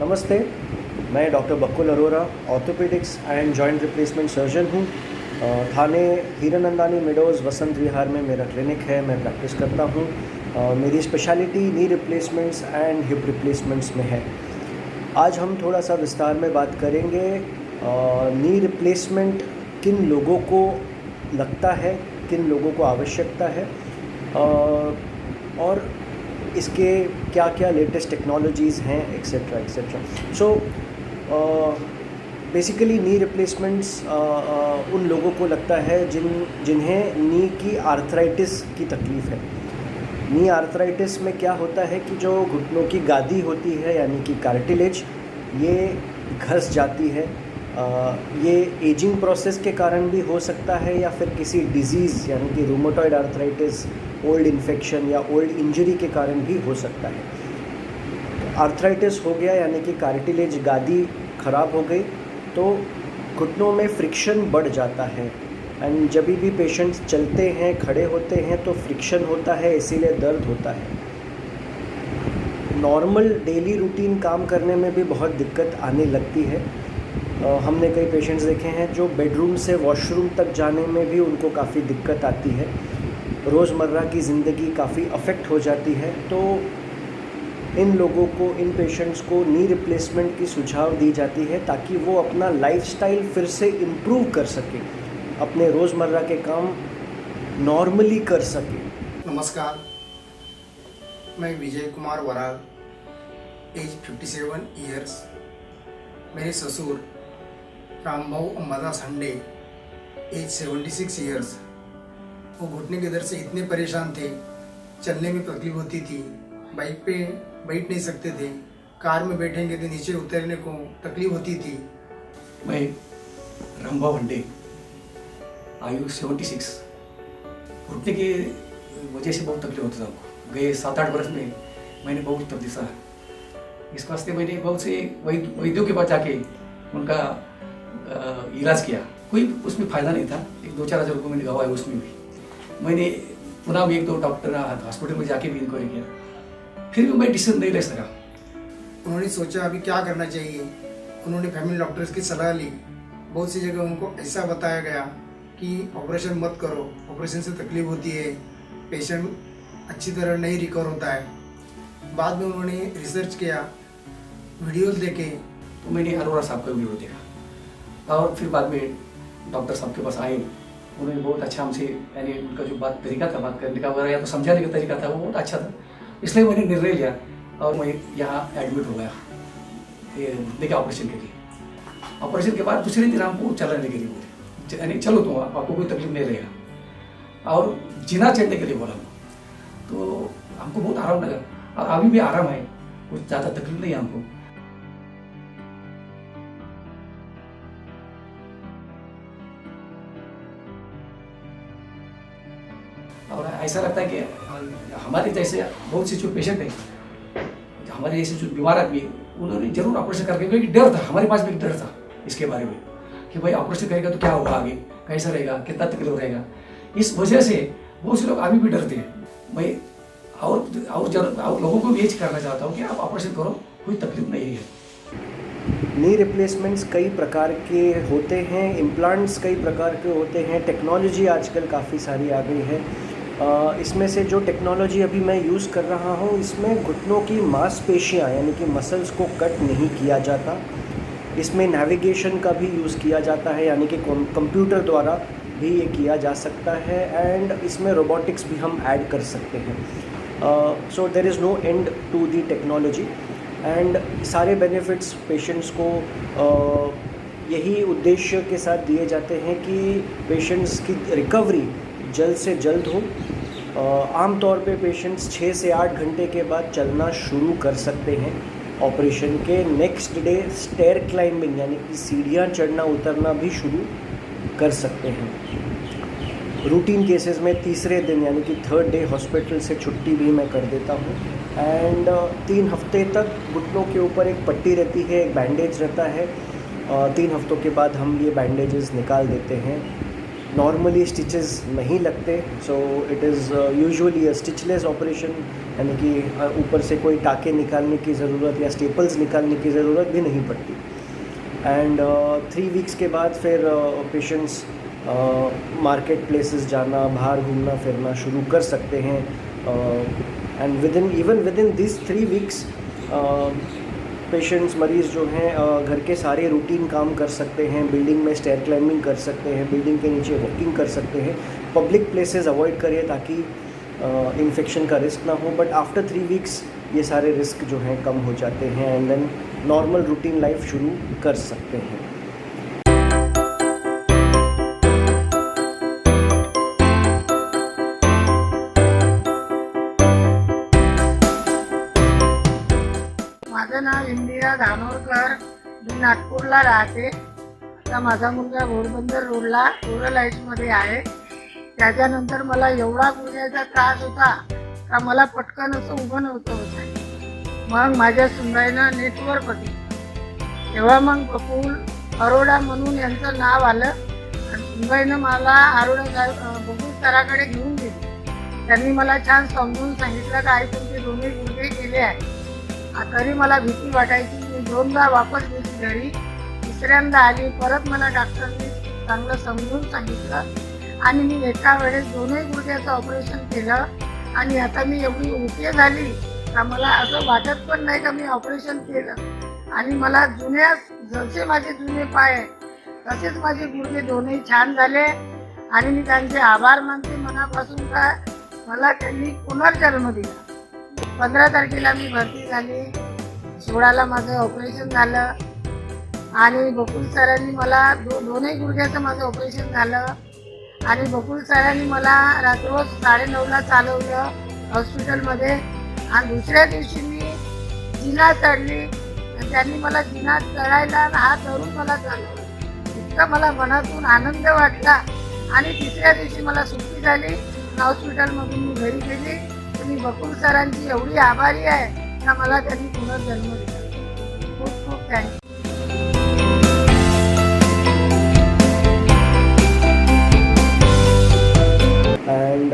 नमस्ते, मैं doctor Bakul Arora orthopaedics and joint replacement surgeon हूँ। थाने हीरानंदानी मेडोज़ वसंत विहार में मेरा क्लिनिक है, मैं प्रैक्टिस करता हूँ। मेरी speciality knee replacements and hip replacements में है। आज हम थोड़ा सा विस्तार में बात करेंगे नी रिप्लेसमेंट किन लोगों को लगता है, किन लोगों को आवश्यकता है, और इसके क्या क्या लेटेस्ट टेक्नोलॉजीज़ हैं, एक्सेट्रा एक्सेट्रा। सो बेसिकली नी रिप्लेसमेंट्स उन लोगों को लगता है जिन्हें नी की आर्थराइटिस की तकलीफ़ है। नी आर्थराइटिस में क्या होता है कि जो घुटनों की गादी होती है यानी कि कार्टिलेज, ये घस जाती है। ये एजिंग प्रोसेस के कारण भी हो सकता है या फिर किसी डिजीज़ यानी कि रूमेटॉइड आर्थराइटिस, ओल्ड इन्फेक्शन या ओल्ड इंजरी के कारण भी हो सकता है। आर्थराइटिस हो गया यानी कि कार्टिलेज गादी ख़राब हो गई तो घुटनों में फ्रिक्शन बढ़ जाता है। एंड जब भी पेशेंट्स चलते हैं, खड़े होते हैं तो फ्रिक्शन होता है, इसीलिए दर्द होता है। नॉर्मल डेली रूटीन काम करने में भी बहुत दिक्कत आने लगती है। हमने कई पेशेंट्स देखे हैं जो बेडरूम से वॉशरूम तक जाने में भी उनको काफ़ी दिक्कत आती है। रोज़मर्रा की ज़िंदगी काफ़ी अफेक्ट हो जाती है। तो इन लोगों को, इन पेशेंट्स को नी रिप्लेसमेंट की सुझाव दी जाती है ताकि वो अपना लाइफस्टाइल फिर से इम्प्रूव कर सके, अपने रोज़मर्रा के काम नॉर्मली कर सके। नमस्कार, मैं विजय कुमार वराल, एज 57 ईयर्स। मेरे ससुर रामभाऊ अंबादास हंडे, एज 76 ईयर्स। वो घुटने के दर्द से इतने परेशान थे, चलने में तकलीफ होती थी, बाइक पे बैठ नहीं सकते थे, कार में बैठेंगे तो नीचे उतरने को तकलीफ होती थी। मैं रामभाऊ हंडे, आयु 76। घुटने की वजह से बहुत तकलीफ होता था हमको। गए 7-8 वर्ष में मैंने बहुत तकलीफ सहा। इस वास्ते मैंने बहुत से वैद्यों के पास जाके उनका इलाज किया, कोई उसमें फ़ायदा नहीं था। 2-4 हज़ार रुपये मैंने गवाए उसमें भी। मैंने पुनः भी 1-2 डॉक्टर हॉस्पिटल में जाके भी इंक्वायरी किया, फिर भी मैं डिसीजन नहीं ले सका। उन्होंने सोचा अभी क्या करना चाहिए। उन्होंने फैमिली डॉक्टर्स की सलाह ली। बहुत सी जगह उनको ऐसा बताया गया कि ऑपरेशन मत करो, ऑपरेशन से तकलीफ होती है, पेशेंट अच्छी तरह नहीं रिकवर होता है। बाद में उन्होंने रिसर्च किया, वीडियोस देखे, तो मैंने अरोरा साहब का वीडियो देखा और फिर बाद में डॉक्टर साहब के पास आए। उन्होंने बहुत अच्छा हमसे, यानी उनका जो तरीका था बात करने का वगैरह या तो समझाने का तरीका था, वो बहुत अच्छा था। इसलिए मैंने निर्णय लिया और मैं यहाँ एडमिट हो गया ये घुटने के ऑपरेशन के लिए। ऑपरेशन के बाद दूसरे दिन हमको चलाने के लिए बोले, यानी चलो तुम, आपको कोई तकलीफ नहीं रहेगा, और जीना चढ़ने के लिए बोला। तो हमको बहुत आराम लगा और अभी भी आराम है, कुछ ज़्यादा तकलीफ नहीं है हमको। और ऐसा लगता है कि हमारे जैसे बहुत से जो पेशेंट हैं, हमारे जैसे जो बीमार आदमी, उन्होंने जरूर ऑपरेशन करके, क्योंकि डर था, हमारे पास भी डर था इसके बारे में कि भाई ऑपरेशन करेगा तो क्या होगा, आगे कैसा रहेगा, कितना तकलीफ रहेगा। इस वजह से बहुत से लोग अभी भी डरते हैं। मैं और लोगों को भी ये करना चाहता हूँ कि आप ऑपरेशन करो, कोई तकलीफ नहीं है। नी रिप्लेसमेंट्स कई प्रकार के होते हैं, इम्प्लांट्स कई प्रकार के होते हैं, टेक्नोलॉजी आजकल काफ़ी सारी आ गई है। इसमें से जो टेक्नोलॉजी अभी मैं यूज़ कर रहा हूँ, इसमें घुटनों की मांसपेशियाँ यानी कि मसल्स को कट नहीं किया जाता। इसमें नेविगेशन का भी यूज़ किया जाता है, यानी कि कंप्यूटर द्वारा भी ये किया जा सकता है। एंड इसमें रोबोटिक्स भी हम ऐड कर सकते हैं। So there is no end to the technology. And सारे बेनिफिट्स पेशेंट्स को यही उद्देश्य के साथ दिए जाते हैं कि पेशेंट्स की रिकवरी जल्द से जल्द हो। आमतौर पे पेशेंट्स 6 से 8 घंटे के बाद चलना शुरू कर सकते हैं। ऑपरेशन के नेक्स्ट डे स्टेयर क्लाइंबिंग यानी कि सीढ़ियाँ चढ़ना उतरना भी शुरू कर सकते हैं। रूटीन केसेस में तीसरे दिन यानी कि 3rd डे हॉस्पिटल से छुट्टी भी मैं कर देता हूँ। एंड 3 हफ्ते तक घुटनों के ऊपर एक पट्टी रहती है, एक बैंडेज रहता है। 3 हफ्तों के बाद हम ये बैंडेजेस निकाल देते हैं। नॉर्मली स्टिचेस नहीं लगते, so it is usually a stitchless operation, यानी कि ऊपर से कोई टाके निकालने की ज़रूरत या स्टेपल्स निकालने की ज़रूरत भी नहीं पड़ती। एंड 3 वीक्स के बाद फिर पेशेंट्स मार्केट प्लेसेस जाना, बाहर घूमना फिरना शुरू कर सकते हैं। And with in this 3 weeks patients, मरीज़ जो हैं घर के सारे रूटीन काम कर सकते हैं, बिल्डिंग में स्टेयर क्लाइंबिंग कर सकते हैं, बिल्डिंग के नीचे वॉकिंग कर सकते हैं। पब्लिक प्लेसेस अवॉइड करिए ताकि इन्फेक्शन का रिस्क ना हो, बट आफ्टर 3 वीक्स ये सारे रिस्क जो हैं कम हो जाते हैं and then normal routine life शुरू कर सकते हैं। माझं नाव इंदिरा धानोरकर, मी नागपूरला राहते। आता माझा मुलगा घोडबंदर रोडला रुरल हाईट्समध्ये आहे। त्याच्यानंतर मला एवढा गुडघ्याचा त्रास होता का मला पटकन असं उभं नव्हतं होत। मग माझ्या सुनबाईनं नेटवर बघितलं, तेव्हा मग बकुल अरोडा म्हणून यांचं नाव आलं आणि सुनबाईनं मला बकुल सराकडे घेऊन गेली। त्यांनी मला छान समजून सांगितलं का आई तुमचे दोन्ही गुडघे गेले आहे। तरी मला भीती वाटायची। मी 2दा वापस गेली घरी, तिसऱ्यांदा आली, परत मला डॉक्टरने चांगलं समजून सांगितलं आणि मी एका वेळेस दोन्ही गुडघ्याचं ऑपरेशन केलं आणि आता मी एवढी ओके झाली का मला असं वाटत पण नाही का मी ऑपरेशन केलं। आणि मला जसे माझे जुने पाय आहे तसेच माझे गुडघे दोन्ही छान झाले आणि मी त्यांचे आभार मानते मनापासून का मला त्यांनी पुनर्जन्म दिला। 15 तारखेला मी भरती झाली, 16ला माझं ऑपरेशन झालं आणि बकुल सरांनी मला दोन्ही गुडघ्याचं माझं ऑपरेशन झालं आणि बकुल सरांनी मला रोज 9:30ला चालवलं हॉस्पिटलमध्ये आणि दुसऱ्या दिवशी मी जिना चढली आणि त्यांनी मला जिना चढायला हात धरून मला चालवलं। इतकं मला मनातून आनंद वाटला आणि तिसऱ्या दिवशी मला सुट्टी झाली, हॉस्पिटलमधून मी घरी गेली। मी बकुल सरांची एवढी आभारी आहे का मला त्यांनी पुनर्जन्म दिला। खूप खूप थँक्यू। एंड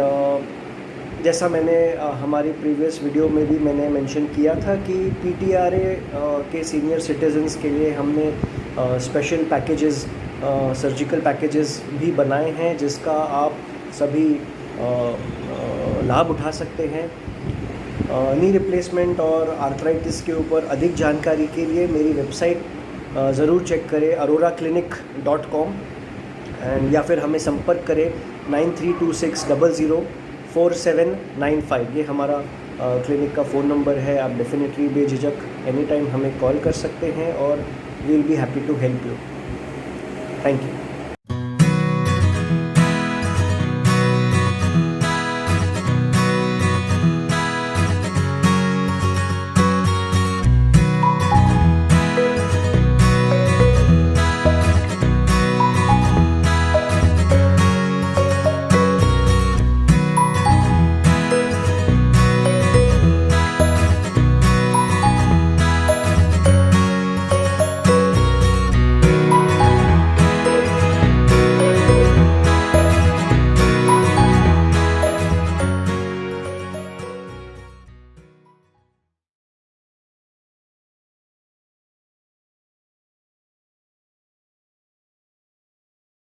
जैसा मैंने हमारी प्रीवियस वीडियो में भी मैंने मेंशन किया था कि PTRA के सीनियर सिटीजन्स के लिए हमने स्पेशल पैकेजेस, सर्जिकल पैकेजेस भी बनाए हैं जिसका आप सभी लाभ उठा सकते हैं। नी रिप्लेसमेंट और आर्थराइटिस के ऊपर अधिक जानकारी के लिए मेरी वेबसाइट ज़रूर चेक करें aroraclinic.com एंड या फिर हमें संपर्क करें 9326004795। ये हमारा क्लिनिक का फ़ोन नंबर है। आप डेफिनेटली बेझिझक एनी टाइम हमें कॉल कर सकते हैं और we will be happy to help you. Thank you.